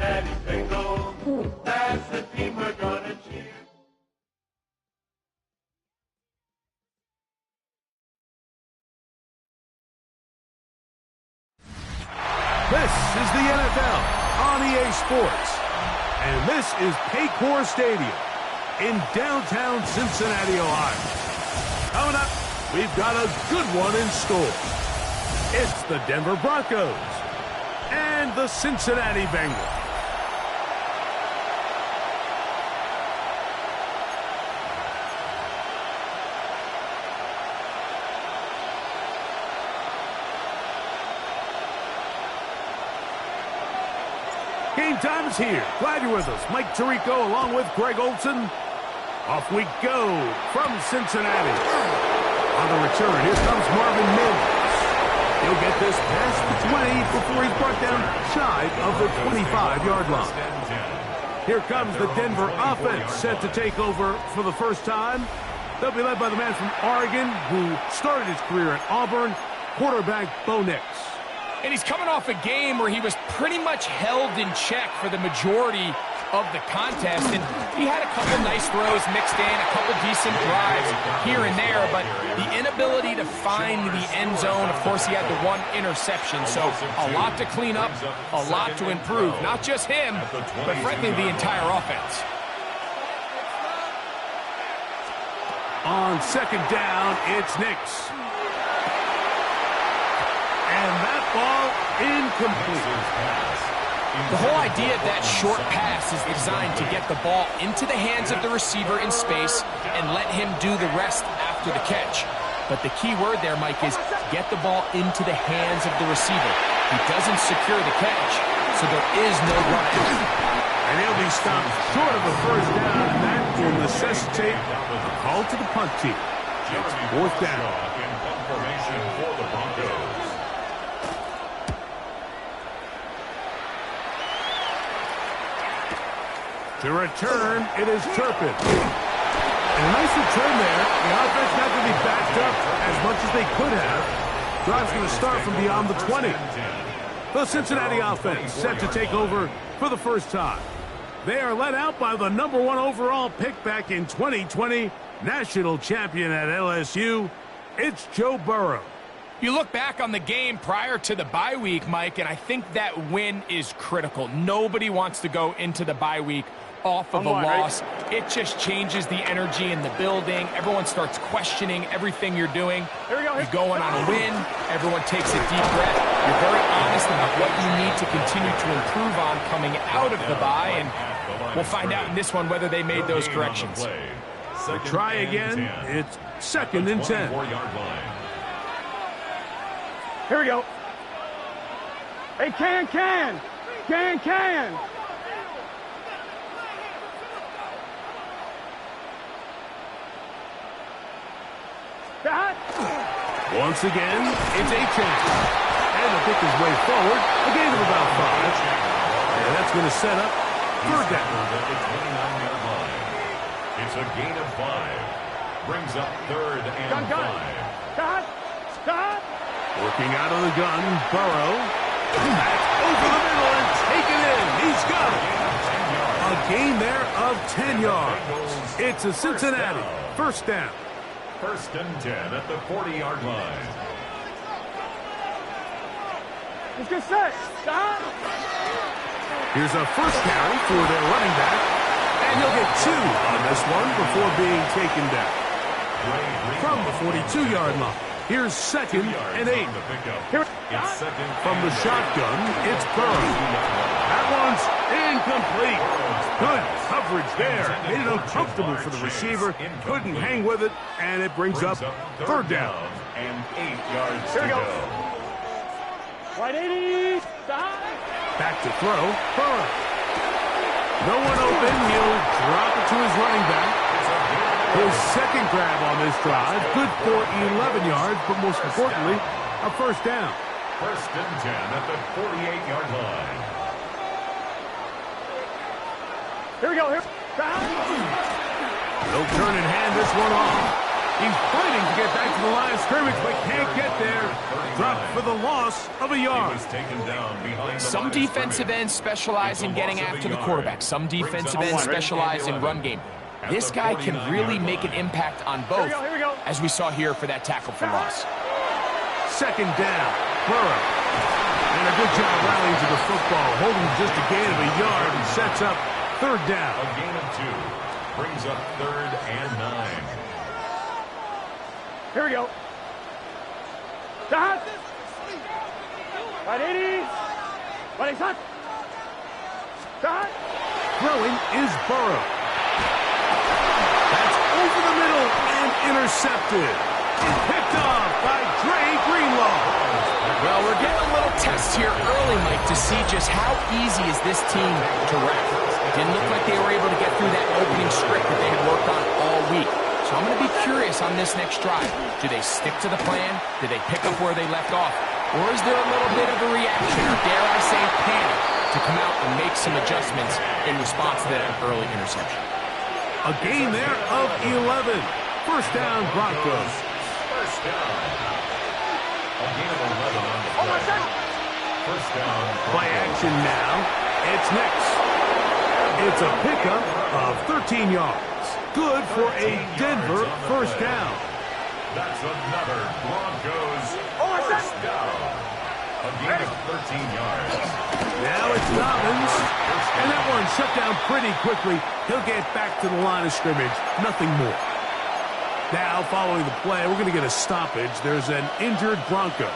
Cincinnati Bengals. That's the team we're gonna cheer. This is the NFL on EA Sports, and this is Paycor Stadium in downtown Cincinnati, Ohio. Coming up, we've got a good one in store. It's the Denver Broncos and the Cincinnati Bengals. Game time is here. Glad you're with us. Mike Tirico along with Greg Olson. Off we go from Cincinnati. On the return, here comes Marvin Mims. He'll get this past the 20 before he's brought down shy of the 25-yard line. Here comes the Denver offense set to take over for the first time. They'll be led by the man from Oregon who started his career at Auburn, quarterback Bo Nix. And he's coming off a game where he was pretty much held in check for the majority of the contest. And he had a couple nice throws mixed in, a couple decent drives here and there. But the inability to find the end zone, of course, he had the one interception. So a lot to clean up, a lot to improve. Not just him, but frankly, the entire offense. On second down, it's Nix. And that ball incomplete. The whole idea of that short pass is designed to get the ball into the hands of the receiver in space and let him do the rest after the catch. But the key word there, Mike, is get the ball into the hands of the receiver. He doesn't secure the catch, so there is no run out. And he'll be stopped short of a first down, and that will necessitate a call to the punt team. It's fourth down. In punt formation for the Broncos. To return, it is Turpin. And a nice return there. The offense not going to be backed up as much as they could have. Drive's going to start from beyond the 20. The Cincinnati offense set to take over for the first time. They are led out by the #1 overall pick back in 2020, national champion at LSU. It's Joe Burrow. You look back on the game prior to the bye week, Mike, and I think that win is critical. Nobody wants to go into the bye week off of a loss. It just changes the energy in the building. Everyone starts questioning everything you're doing. You're going on a win. Everyone takes a deep breath. You're very honest about what you need to continue to improve on coming out of the bye, and we'll find out in this one whether they made those corrections. They try again. It's 2nd and 10. Here we go. Hey, can. Once again, it's a chance. And to pick his way forward, a gain of about 5. And that's going to set up third down. It's a gain of 5. Brings up 3rd and 5. Stop. Working out of the gun, Burrow. Back over the middle and taken in. He's got it. A gain there of 10 yards. It's a Cincinnati first down. 1st and 10 at the 40-yard line. Let's get set. Stop. Here's a first carry for their running back. And he'll get 2 on this one before being taken down. From the 42-yard line. Here's 2nd and 8. From the shotgun, it's Burrow. That one's incomplete. Good coverage there. Made it uncomfortable for the receiver. Couldn't hang with it, and it brings up 3rd down. And 8 yards Here we to go. go. Wide 80. Stop. Back to throw. Burrow. No one open. He'll drop it to his running back. His second grab on this drive. Good for 11 yards, but most importantly, a first down. 1st and 10 at the 48-yard line. Here we go. They'll turn and hand this one off. He's fighting to get back to the line of scrimmage, but can't get there. Dropped for the loss of a yard. Some defensive ends specialize in getting after the quarterback. Some defensive ends specialize in run game. This guy can really make an impact on both, as we saw here for that tackle for loss. Second down, Burrow. And a good job rallying to the football, holding just a gain of a yard and sets up third down. A gain of 2 brings up 3rd and 9. Here we go. Stop. Right 80. Right shot. Stop. Throwing is Burrow. That's over the middle and intercepted. Picked off by Dre Greenlaw. Well, we're getting a little test here early, Mike, to see just how easy is this team to wreck. Didn't look like they were able to get through that opening script that they had worked on all week. So I'm going to be curious on this next drive. Do they stick to the plan? Do they pick up where they left off? Or is there a little bit of a reaction, or dare I say panic, to come out and make some adjustments in response to that early interception? A gain there of 11. First down, Broncos. First down. A gain of 11 on the play. First down. Play action now. It's next. It's a pickup of 13 yards. Good for a Denver first down. That's another Broncos first down. A gain of 13 yards. Now it's Dobbins. And that one shut down pretty quickly. He'll get back to the line of scrimmage. Nothing more. Now, following the play, we're going to get a stoppage. There's an injured Bronco.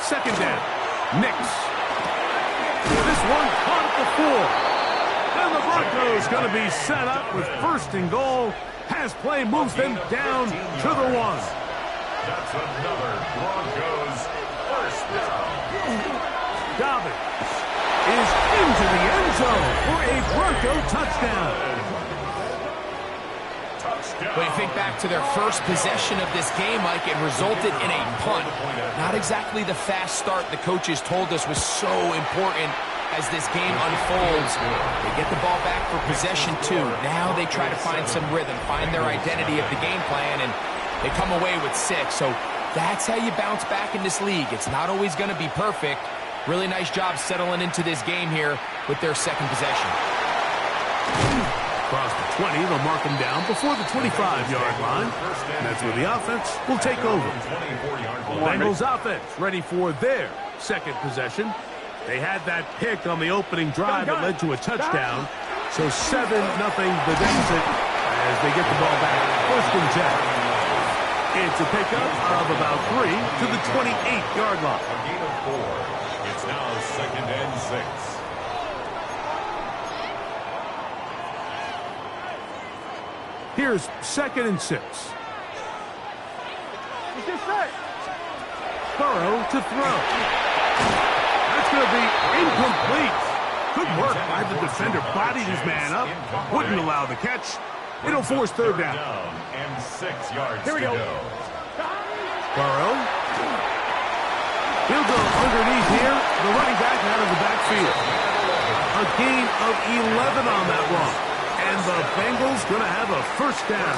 Second down. Nix. This one caught at the 4. And the Broncos going to be set up with first and goal. Pass play moves them down to the 1. That's another Broncos first down. Dobbins is into the end zone for a Bronco touchdown. When you think back to their first possession of this game, Mike, it resulted in a punt. Not exactly the fast start the coaches told us was so important as this game unfolds. They get the ball back for possession 2. Now they try to find some rhythm, find their identity of the game plan, and they come away with 6. So that's how you bounce back in this league. It's not always going to be perfect. Really nice job settling into this game here with their second possession. Across the 20, they'll mark them down before the 25-yard line. And that's where the offense will take over. Bengals offense ready for their second possession. They had that pick on the opening drive that led to a touchdown. So 7-0 the deficit as they get the ball back. First and 10. It's a pickup of about 3 to the 28-yard line. A gain of 4. It's now second and 6. Here's second and 6. Burrow to throw. That's going to be incomplete. Good work by the defender. Bodied his man up. Wouldn't allow the catch. It'll force third down. And 6 yards Here we go. Burrow. He'll go underneath here. The running back out of the backfield. A gain of 11 on that one. And the Bengals going to have a first down.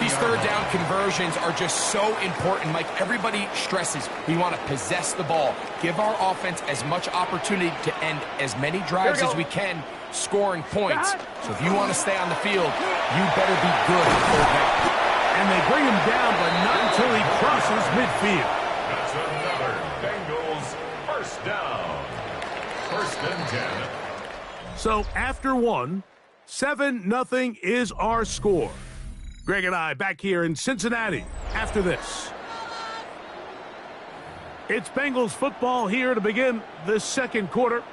These third down conversions are just so important, Mike. Everybody stresses we want to possess the ball. Give our offense as much opportunity to end as many drives as we can, scoring points. So if you want to stay on the field, you better be good at third down. And they bring him down, but not until he crosses midfield. That's another Bengals first down. First and 10. So after 1, 7-0 is our score. Greg and I back here in Cincinnati after this. It's Bengals football here to begin the second quarter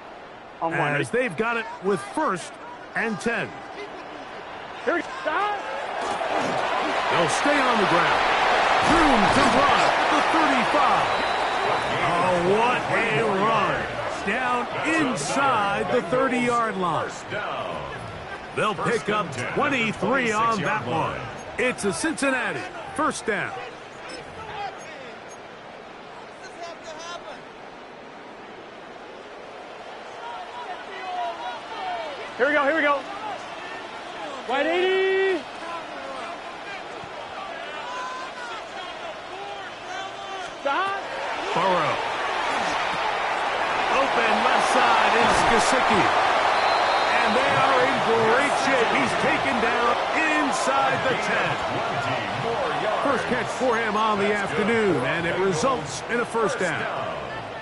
as they've got it with first and 10. Here we go. They'll stay on the ground. Room to run at the 35. Oh, what a run. Down inside the 30-yard line. They'll pick up 23 on that one. It's a Cincinnati first down. Here we go, here we go. Wide 80. Stop. Burrow. Open left side is Gesicki. And they are in great shape. He's taken down inside the 10. First catch for him on the afternoon, and it results in a first down.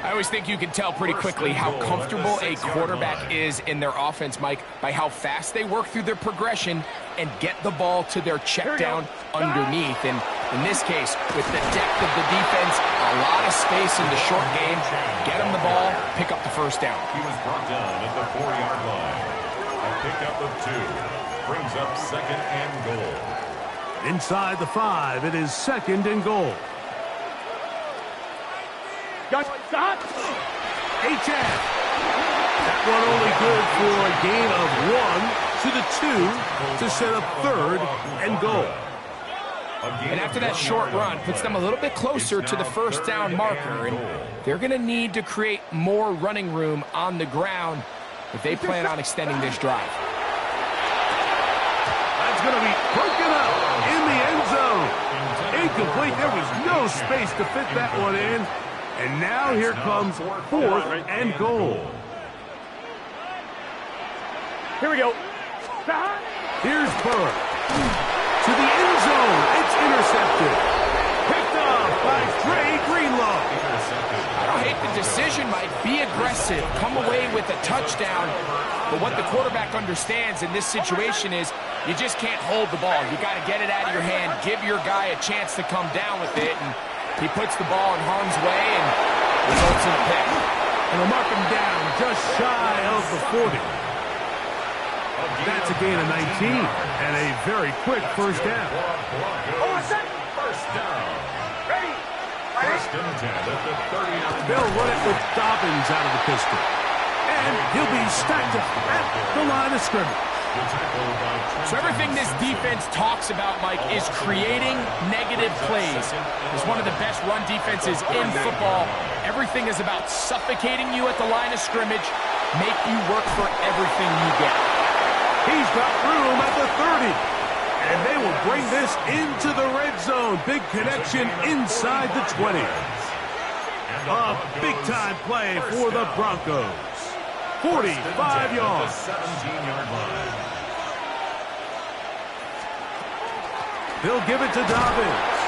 I always think you can tell pretty quickly how comfortable a quarterback is in their offense, Mike, by how fast they work through their progression and get the ball to their check down underneath. And in this case, with the depth of the defense, a lot of space in the short game, get them the ball, pick up the first down. He was brought down at the 4-yard line. A pickup of 2 brings up second and goal. Inside the 5, it is second and goal. Stop. HF. That one only good for a gain of 1 to the 2 to set up third and goal. And after that short run, puts them a little bit closer to the first down marker. And they're going to need to create more running room on the ground if they plan on extending this drive. That's going to be broken up in the end zone. Incomplete. There was no space to fit that one in. And now here comes fourth and goal. Here we go. Here's Burrow. To the end zone. It's intercepted. Picked up by Dre Greenlaw. I don't hate the decision, Mike. Be aggressive. Come away with a touchdown. But what the quarterback understands in this situation is you just can't hold the ball. You got to get it out of your hand. Give your guy a chance to come down with it. And he puts the ball in harm's way and results in a pick. And they'll mark him down just shy of the 40. That's a gain of 19 and a very quick first down. First down. First and 10 at the 39. They'll run it with Dobbins out of the pistol. And he'll be stacked up at the line of scrimmage. So everything this defense talks about, Mike, is creating negative plays. It's one of the best run defenses in football. Everything is about suffocating you at the line of scrimmage, make you work for everything you get. He's got room at the 30. And they will bring this into the red zone. Big connection inside the 20. A big-time play for the Broncos. 45 yards. 17-yard line. They'll give it to Dobbins.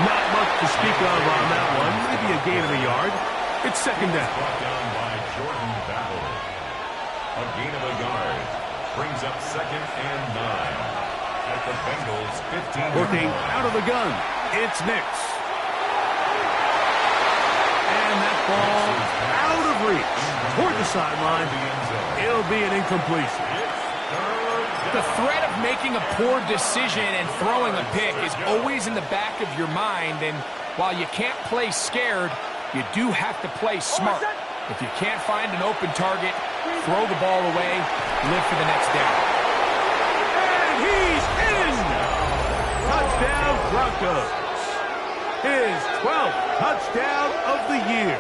Not much to speak of on that one. Maybe a gain of a yard. It's second down. Brought down by Jordan Battle. A gain of a yard. Brings up second and 9. At the Bengals 15. Working out of the gun. It's Nix. And that ball out of reach. Toward the sideline. It'll be an incompletion. The threat of making a poor decision and throwing a pick is always in the back of your mind, and while you can't play scared, you do have to play smart. If you can't find an open target, throw the ball away, live for the next down. And he's in! Touchdown Broncos. His 12th touchdown of the year.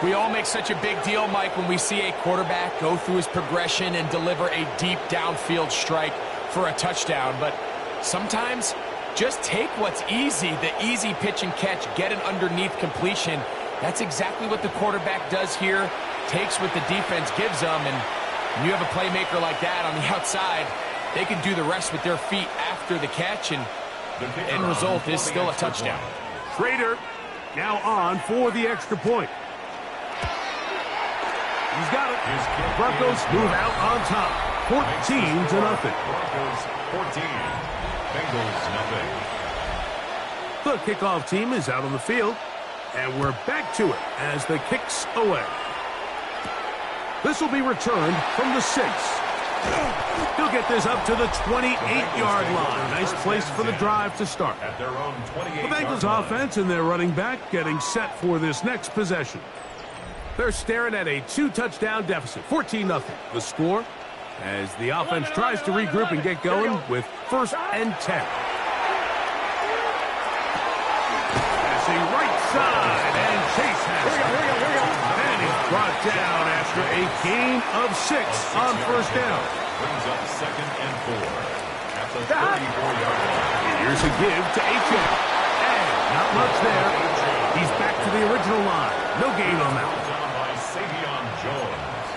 We all make such a big deal, Mike, when we see a quarterback go through his progression and deliver a deep downfield strike for a touchdown. But sometimes just take what's easy, the easy pitch and catch, get an underneath completion. That's exactly what the quarterback does here, takes what the defense gives them, and when you have a playmaker like that on the outside, they can do the rest with their feet after the catch, and the end result is still a touchdown. Schrader now on for the extra point. He's got it. Broncos move out on top. 14-0. Broncos 14. Bengals nothing. The kickoff team is out on the field. And we're back to it as the kick's away. This will be returned from the 6. He'll get this up to the 28-yard line. Nice place for the drive to start. At their own 28. The Bengals offense and their running back getting set for this next possession. They're staring at a 2-touchdown deficit, 14-0. The score as the offense tries to regroup and get going with 1st and 10. Passing right side, and Chase has it. And he's brought down after a gain of 6 on first down. Brings up 2nd and 4 at the 34-yard line. Here's a give to H.M. And not much there. He's back to the original line. No gain on that one. Down by Savion Jones.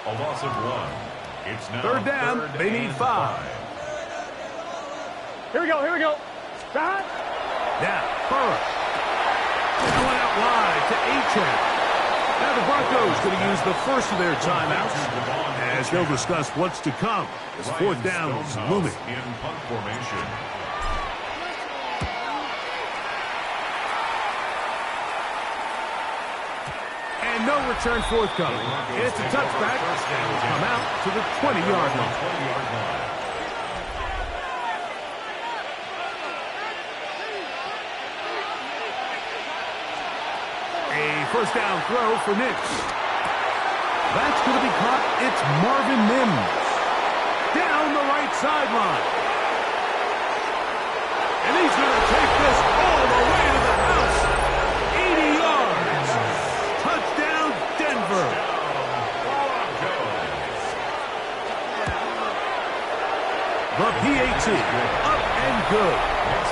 A loss of 1. It's now Third down. They need 5. Here we go. Stop. Now, Burrow. Going out wide to H.M. Now the Broncos going to use the first of their timeouts as they'll discuss what's to come as fourth down is looming. In punt formation. And no return forthcoming. It's a touchback and will come out to the 20-yard line. A first down throw for Nix. That's going to be caught. It's Marvin Mims. Down the right sideline. And he's going to take this all the way to the house. 80 yards. Touchdown, Denver. The PAT, up and good.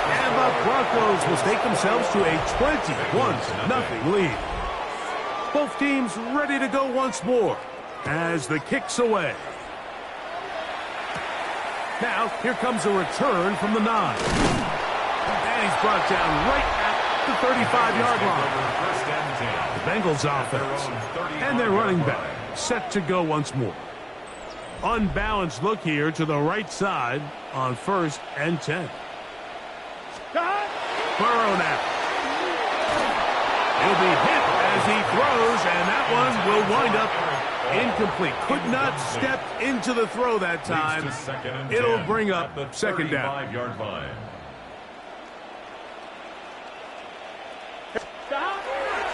And the Broncos will stake themselves to a 21-0 lead. Both teams ready to go once more as the kick's away. Now, here comes a return from the 9. And he's brought down right at the 35-yard line. The Bengals offense and their running back set to go once more. Unbalanced look here to the right side on 1st and 10. Burrow now. He'll be hit as he throws, and that one will wind up incomplete. Could not step into the throw that time. It'll bring up 2nd down. 35-yard line.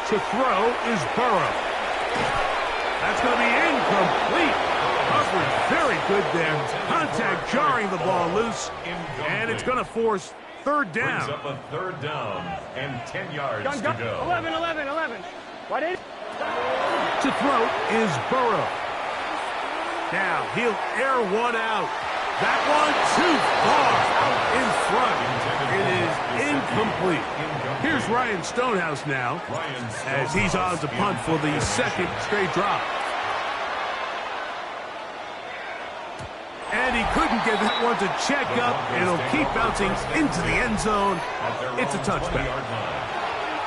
To throw is Burrow. That's going to be incomplete. Coverage very good there. Contact jarring the ball loose, and it's going to force 3rd down. Brings up a 3rd down and 10 yards to go. 11. Wide 80. To throw is Burrow. Now he'll air one out. That one too far out in front. It is incomplete. Here's Ryan Stonehouse now as he's on to punt for the 2nd straight drop. And he couldn't get that one to check up. It'll keep bouncing into the end zone. It's a touchback.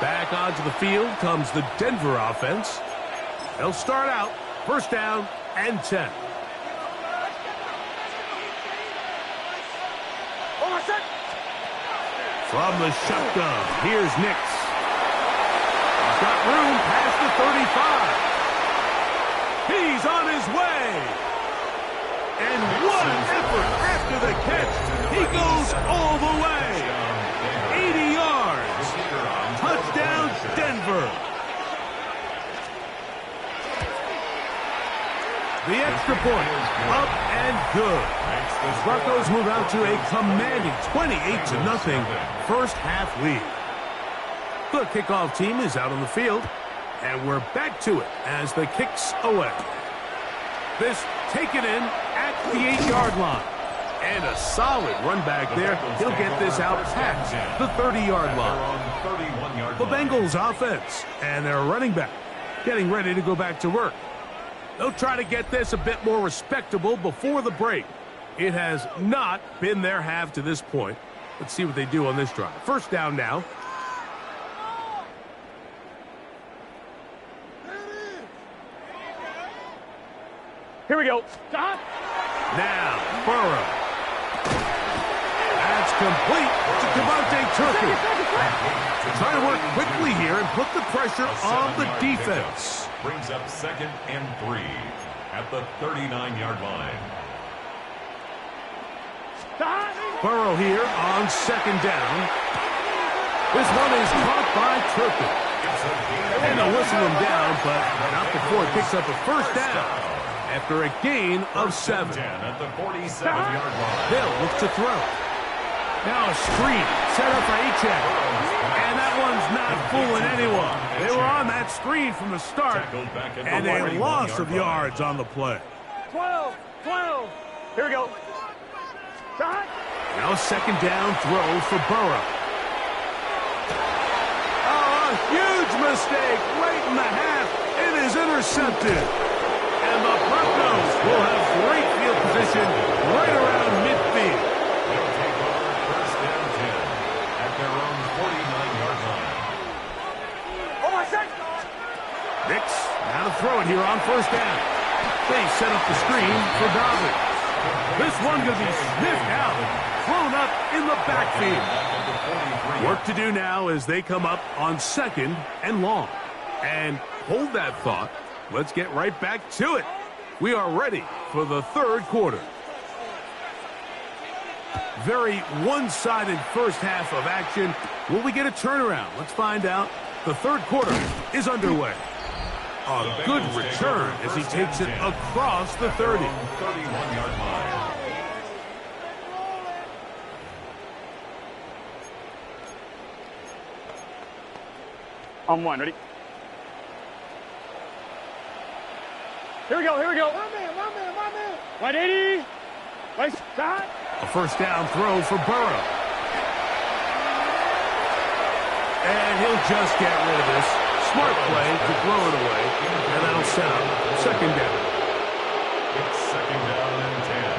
Back onto the field comes the Denver offense. They'll start out 1st down and 10. From the shotgun, here's Nix. He's got room past the 35. He's on his way. And what an effort after the catch. He goes all the way. 80 yards. Touchdown, Denver. The extra point, up and good. The Broncos move out to a commanding 28-0 first half lead. The kickoff team is out on the field, and we're back to it as the kick's away. This taken in at the 8-yard line. And a solid run back there. He'll get this out past the 30-yard line. The Bengals offense and their running back getting ready to go back to work. They'll try to get this a bit more respectable before the break. It has not been their half to this point. Let's see what they do on this drive. 1st down now. Here we go. Stop. Now, Burrow. That's complete to Devontae Turpin. Trying to work quickly here and put the pressure on the defense. Brings up 2nd and 3 at the 39-yard line. Burrow here on 2nd down. This one is caught by Turpin. And they'll whistle him down, but not before it picks up a 1st down. After a gain of 7. At the 47-yard line. They'll look to throw. Now a screen set up for Achane. And that one's not fooling anyone. They were on that screen from the start, and a loss of yards on the play. 12. Here we go. Shot. Now a second down throw for Burrow. Oh, a huge mistake late in the half. It is intercepted. And the Broncos will have great field position right around midfield. They'll take over first down 10 at their own 49-yard line. Oh, my God. Nix, now to throw it here on first down. They set up the screen for Dobbins. This one going to be sniffed out, thrown up in the backfield. Work to do now as they come up on second and long. And hold that thought. Let's get right back to it. We are ready for the third quarter. Very one-sided first half of action. Will we get a turnaround? Let's find out. The third quarter is underway. A good return as he takes it across the 30. 31-yard line. On one, ready? Here we go. My man. 180. Nice shot. A first down throw for Burrow. And he'll just get rid of this. Smart play to throw it away. And that'll set up second down. It's second down and 10.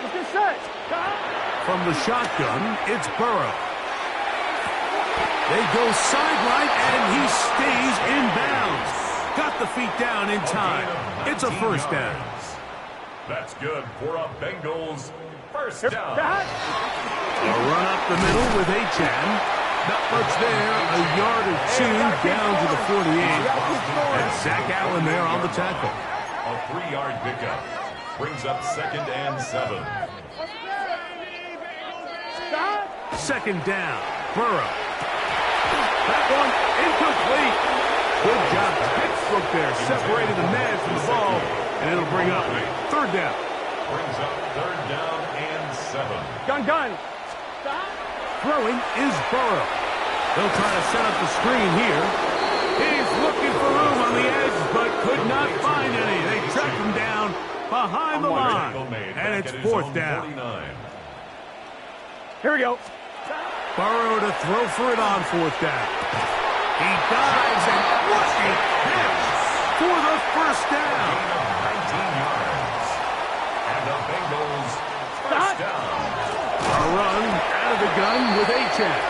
Let's get set. Shot. From the shotgun, it's Burrow. They go sideline, and he stays in bounds. Got the feet down in time. It's a first down. That's good for a Bengals first down. A run up the middle with Achane. Not much there. A yard or two down to the 48. And Zach Allen there on the tackle. A 3-yard pickup brings up second and 7. Second down. Burrow. That one incomplete. Good job. Pittsburgh there separated the man from the ball, and it'll bring up third down. Brings up third down and 7. Gun. Throwing is Burrow. They'll try to set up the screen here. He's looking for room on the edge, but could not find any. They track him down behind the line, and it's fourth down. Here we go. Burrow to throw for it on fourth down. He dives, and what a catch for the first down. 19 yards. And the Bengals first down. A run out of the gun with Achane.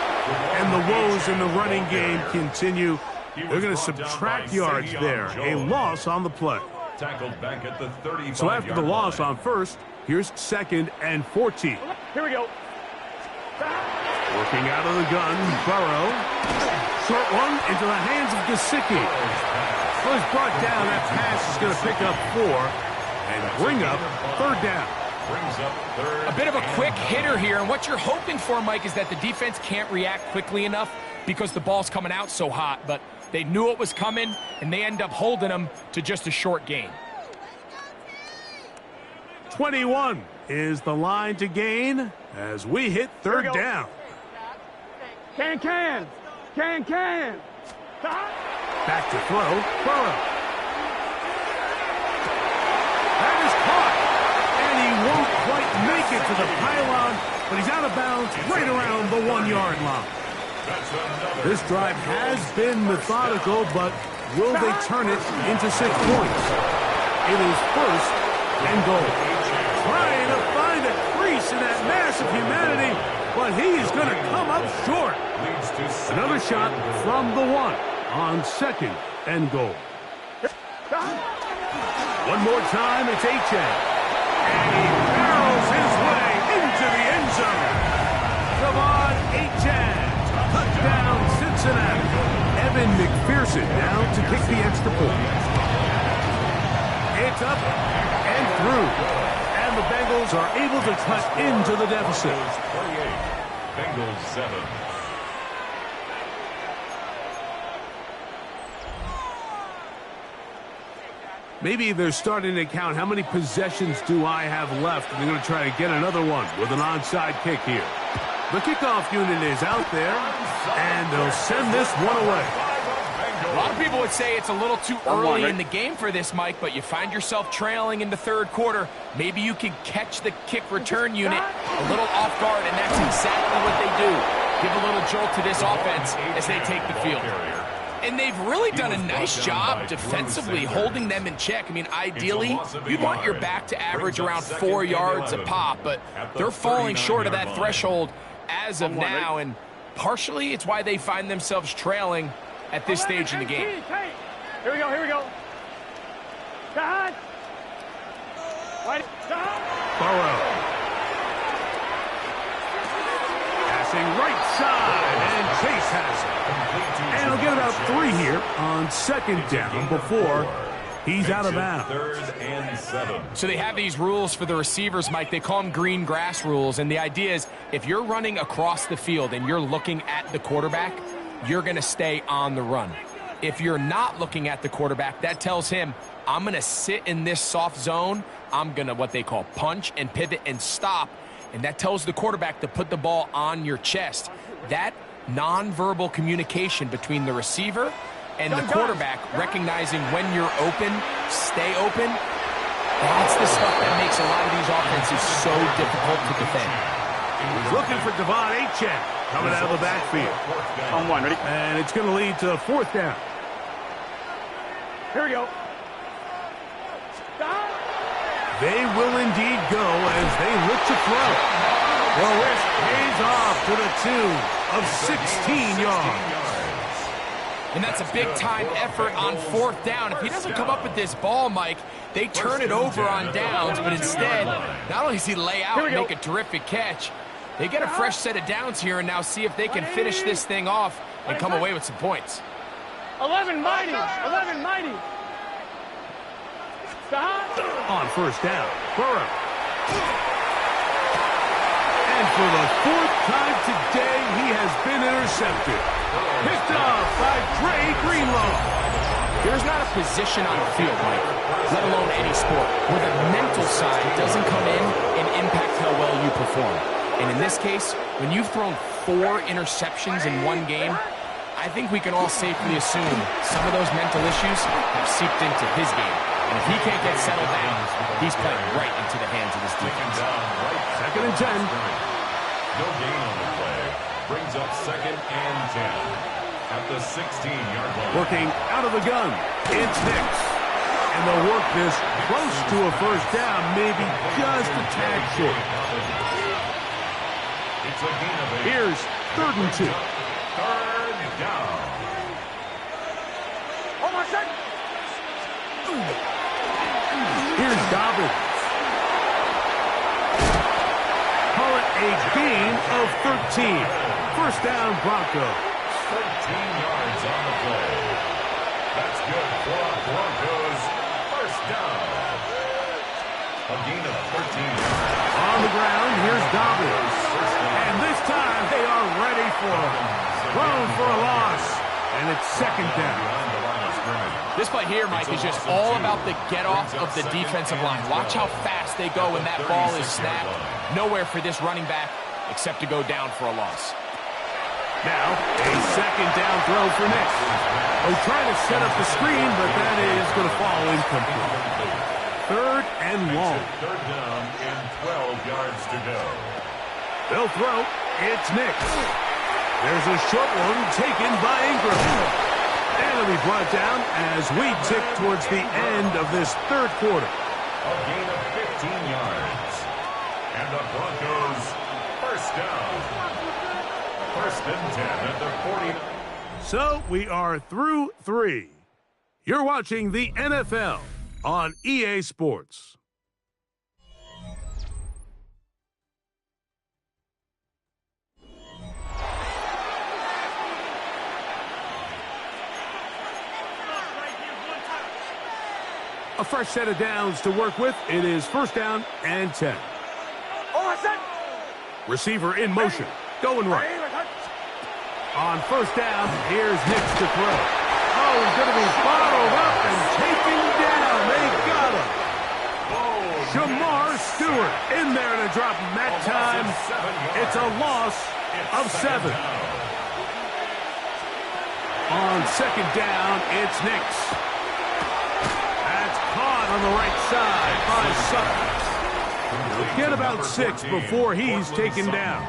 And the woes in the running game continue. They're going to subtract yards there. A loss on the play. Tackled back at the 35. So after the loss on first, here's second and 14. Here we go. Working out of the gun, Burrow. Short one into the hands of Gesicki. So he's brought down. That pass is going to pick up 4 and bring up third down. Brings up third. A bit of a quick hitter here, and what you're hoping for, Mike, is that the defense can't react quickly enough because the ball's coming out so hot, but they knew it was coming, and they end up holding them to just a short gain. 21 is the line to gain as we hit third down. Can. Back to throw, Burrow. That is caught, and he won't quite make it to the pylon, but he's out of bounds right around the 1-yard line. This drive has been methodical, but will they turn it into 6 points? It is first and goal. Trying to find a crease in that mass of humanity, but he's going to come up short. Another shot from the 1 on second and goal. One more time, it's Achane. And he barrels his way into the end zone. Javon Achane, touchdown Cincinnati. Evan McPherson now to kick the extra point. It's up and through. And the Bengals are able to cut into the deficit. 28, Bengals 7. Maybe they're starting to count how many possessions do I have left, and they're going to try to get another one with an onside kick here. The kickoff unit is out there, and they'll send this one away. A lot of people would say it's a little too early in the game for this, Mike, but you find yourself trailing in the third quarter. Maybe you can catch the kick return unit a little off guard, and that's exactly what they do. Give a little jolt to this offense as they take the field. And they've really done a nice job defensively holding them in check. I mean, ideally, you'd want your back to average around 4 yards a pop, but they're falling short of that threshold as of now, and partially it's why they find themselves trailing at this stage in the game. Here we go, here we go. Down. Burrow. Passing right side, and Chase has it. And he'll get about 3 here on second down before he's out of bounds. 3rd and 7. So they have these rules for the receivers, Mike. They call them green grass rules, and the idea is if you're running across the field and you're looking at the quarterback, you're going to stay on the run. If you're not looking at the quarterback, that tells him, I'm going to sit in this soft zone. I'm going to what they call punch and pivot and stop, and that tells the quarterback to put the ball on your chest. That nonverbal communication between the receiver and the quarterback, recognizing when you're open, stay open, that's the stuff that makes a lot of these offenses so difficult to defend. He's looking for Devon Achane coming out of the backfield. On one, ready? And it's going to lead to 4th down. Here we go. They will indeed go as they look to throw. The risk pays off to the tune of 16 yards. And that's a big-time effort on 4th down. If he doesn't come up with this ball, Mike, they turn it over on downs, but instead, not only does he lay out and make a terrific catch, they get a fresh set of downs here and now see if they can finish this thing off and come away with some points. 11 mighty. On 1st down, Burrow. And for the 4th time today, he has been intercepted. Picked off by Dre Greenlaw. There's not a position on the field, Mike, let alone any sport, where the mental side doesn't come in and impact how well you perform. And in this case, when you've thrown 4 interceptions in one game, I think we can all safely assume some of those mental issues have seeped into his game. And if he can't get settled down, he's playing right into the hands of his defense. 2nd and 10. No gain on the play. Brings up 2nd and 10 at the 16-yard line. Working out of the gun, it's Nix. And they'll work this close to a 1st down, maybe just a tad short. It's a gain of 8. Here's 3rd and 2. 3rd down. Oh, my second. Here's Dobbins. Call it a gain of 13. 1st down, Broncos. 13 yards on the play. That's good for Broncos. 1st down. A gain of 13 yards. On the ground, here's Dobbins. And this time they are ready for him. Thrown for a loss. And it's 2nd down. This play here, Mike, is just all about the get-off of the defensive line. Watch how fast they go when that ball is snapped. Nowhere for this running back except to go down for a loss. Now, a 2nd down throw for Nix. Oh, trying to set up the screen, but that is going to fall incomplete. 3rd and long. 3rd down and 12 yards to go. They'll throw. It's Nix. There's a short one taken by Ingram. And it'll be brought down as we tick towards the end of this 3rd quarter. A gain of 15 yards. And the Broncos 1st down. 1st and 10 at the 40. So we are through 3. You're watching the NFL on EA Sports. A fresh set of downs to work with. It is 1st down and 10. Receiver in motion. Going right. On 1st down, here's Nix to throw. Oh, he's going to be bottled up and taken down. They Jamar Stewart in there to drop him. That time, it's a loss of 7. On second down, it's Nix. That's caught on the right side by Sutton. He'll get about 6 before he's taken down.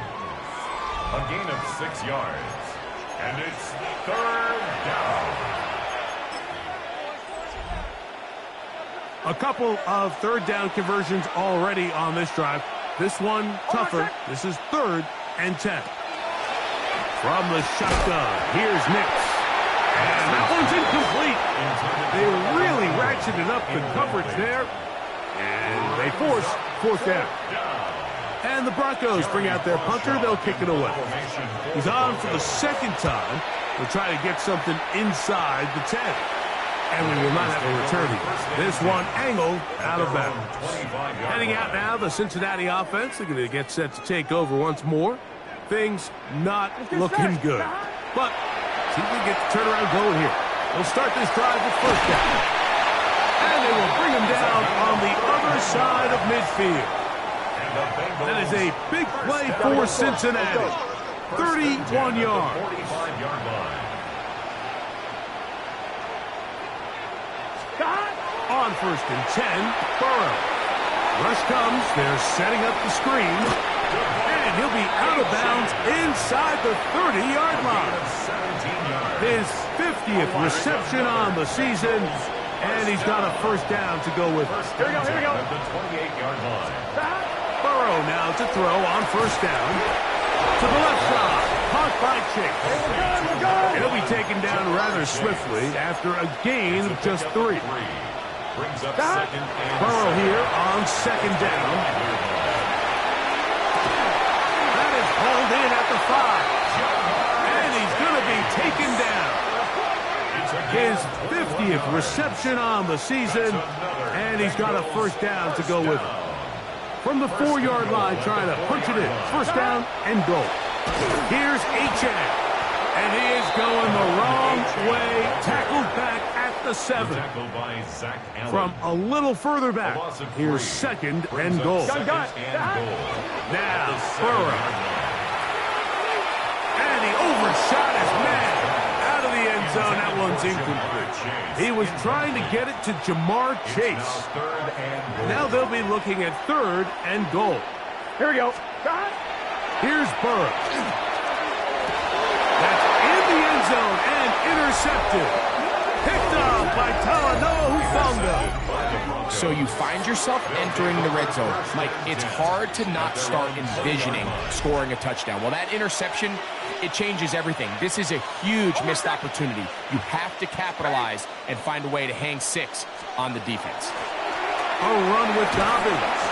A gain of 6 yards. And it's 3rd down. A couple of third down conversions already on this drive. This one tougher. This is 3rd and 10. From the shotgun, here's Nix. And that one's incomplete. They really ratcheted up the coverage there. And they force 4th down. And the Broncos bring out their punter. They'll kick it away. He's on for the 2nd time. They'll try to get something inside the 10. And we will not have a return here. This one angled out of bounds. Heading out now, the Cincinnati offense. They're going to get set to take over once more. Things not looking good. But see if they get the turnaround going here. They'll start this drive with 1st down. And they will bring him down on the other side of midfield. That is a big play for Cincinnati. 31 yards. On 1st and 10, Burrow. Rush comes. They're setting up the screen. And he'll be out of bounds inside the 30-yard line. His 50th reception on the season. And he's got a 1st down to go with it. Here we go. The 28-yard line. Burrow now to throw on 1st down. To the left side. Caught by Chase. He'll be taken down rather swiftly after a gain of just 3. Brings up 2nd and Burrow here on 2nd down. That is hauled in at the 5. And he's going to be taken down. His 50th reception on the season. And he's got a 1st down to go with it. From the 4-yard line, trying to punch it in. 1st down and goal. Here's H.A. And he is going the wrong way. Tackled back at the 7. From a little further back, here's 2nd and goal. Now, Burrow. And he overshot his man. Out of the end zone, that one's incomplete. He was trying to get it to Jamar Chase. Now they'll be looking at 3rd and goal. Here we go. Here's Burrow. That's in the end zone and intercepted. Picked up by Talanoa Hufanga. So you find yourself entering the red zone. Mike, it's hard to not start envisioning scoring a touchdown. Well, that interception, it changes everything. This is a huge missed opportunity. You have to capitalize and find a way to hang 6 on the defense. A run with Dobbins.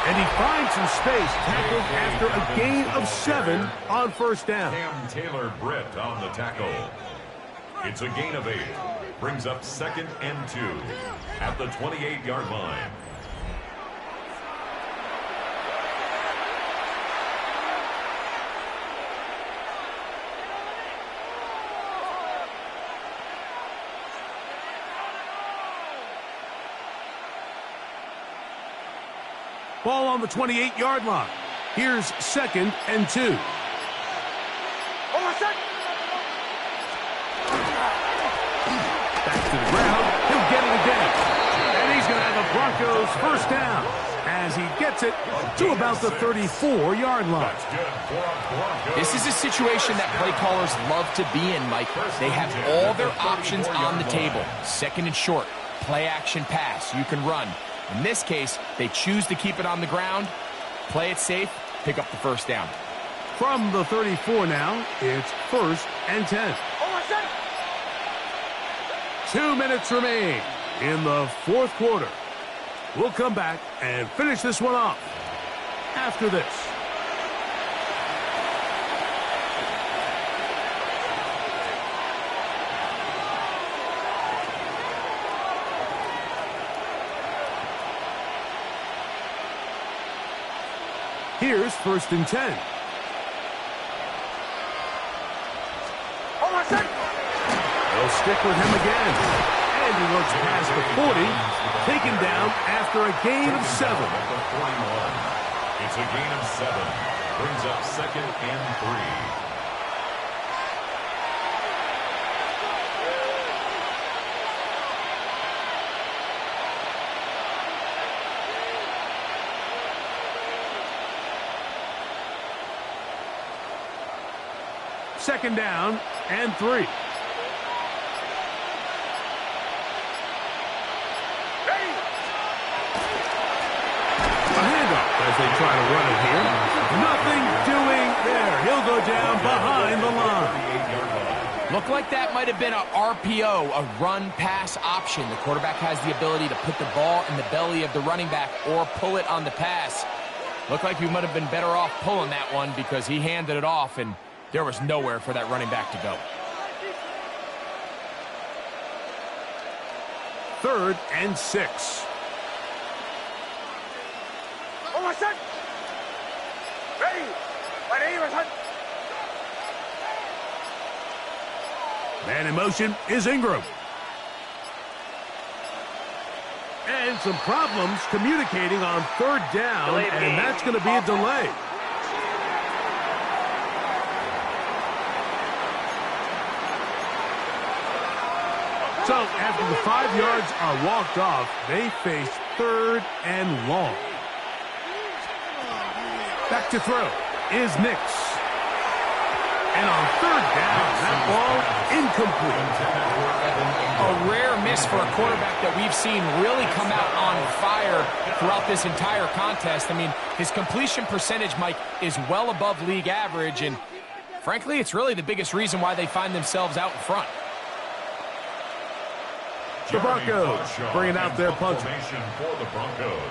And he finds some space, tackled after a gain of 7 on 1st down. Cam Taylor-Britt on the tackle. It's a gain of 8. Brings up 2nd and 2 at the 28-yard line. Ball on the 28-yard line. Here's 2nd and 2. Back to the ground. He'll get it again. And he's going to have the Broncos 1st down as he gets it to about the 34-yard line. This is a situation that play callers love to be in, Mike. They have all their options on the table. 2nd and short, play action pass. You can run. In this case, they choose to keep it on the ground, play it safe, pick up the 1st down. From the 34 now, it's 1st and 10. 2 minutes remain in the 4th quarter. We'll come back and finish this one off after this. Here's 1st and 10. They'll stick with him again. And he looks past the 40, taken down after a gain of 7. It's a gain of 7. Brings up 2nd and 3. Second down and 3. A handoff as they try to run it here. Nothing doing there. He'll go down behind the line. Looked like that might have been a RPO, a run-pass option. The quarterback has the ability to put the ball in the belly of the running back or pull it on the pass. Looked like he might have been better off pulling that one because he handed it off, and there was nowhere for that running back to go. 3rd and 6. Man in motion is Ingram. And some problems communicating on 3rd down, and that's going to be a delay. So after the 5 yards are walked off, they face 3rd and long. Back to throw is Nix. And on 3rd down, that ball incomplete. A rare miss for a quarterback that we've seen really come out on fire throughout this entire contest. I mean, his completion percentage, Mike, is well above league average, and frankly, it's really the biggest reason why they find themselves out in front. The Broncos bringing out their punter. For the Broncos.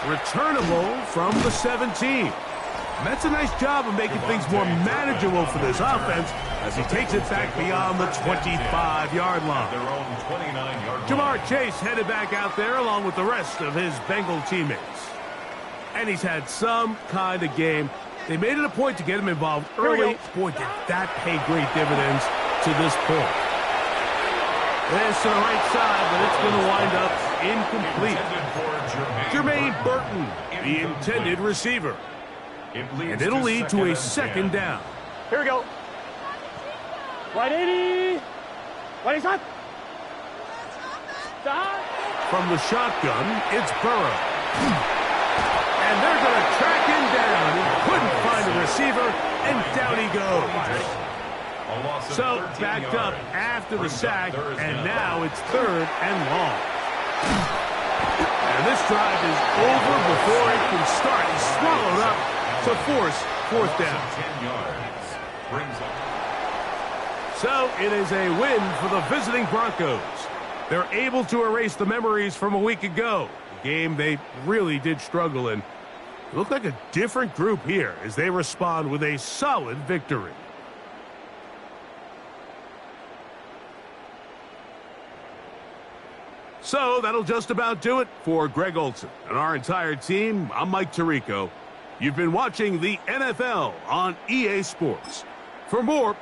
Returnable from the 17. And that's a nice job of making things more manageable for this offense as he takes it back beyond the 25-yard line. Their own 29-yard line. Jamar Chase headed back out there along with the rest of his Bengal teammates. And he's had some kind of game. They made it a point to get him involved early. Boy, did that pay great dividends to this point. This to the right side, but it's going to wind up incomplete. Jermaine Burton, the intended receiver. And it'll lead to a 2nd down. Here we go. 180. 180 shot. Stop. From the shotgun, it's Burrow. And they're going to track him down. He couldn't find a receiver, and down he goes. So, backed up after the sack, and now it's 3rd and long. And this drive is over before it can start. He's swallowed up to force 4th down. So, it is a win for the visiting Broncos. They're able to erase the memories from a week ago. A game they really did struggle in. It looked like a different group here as they respond with a solid victory. So that'll just about do it for Greg Olson and our entire team. I'm Mike Tirico. You've been watching the NFL on EA Sports. For more,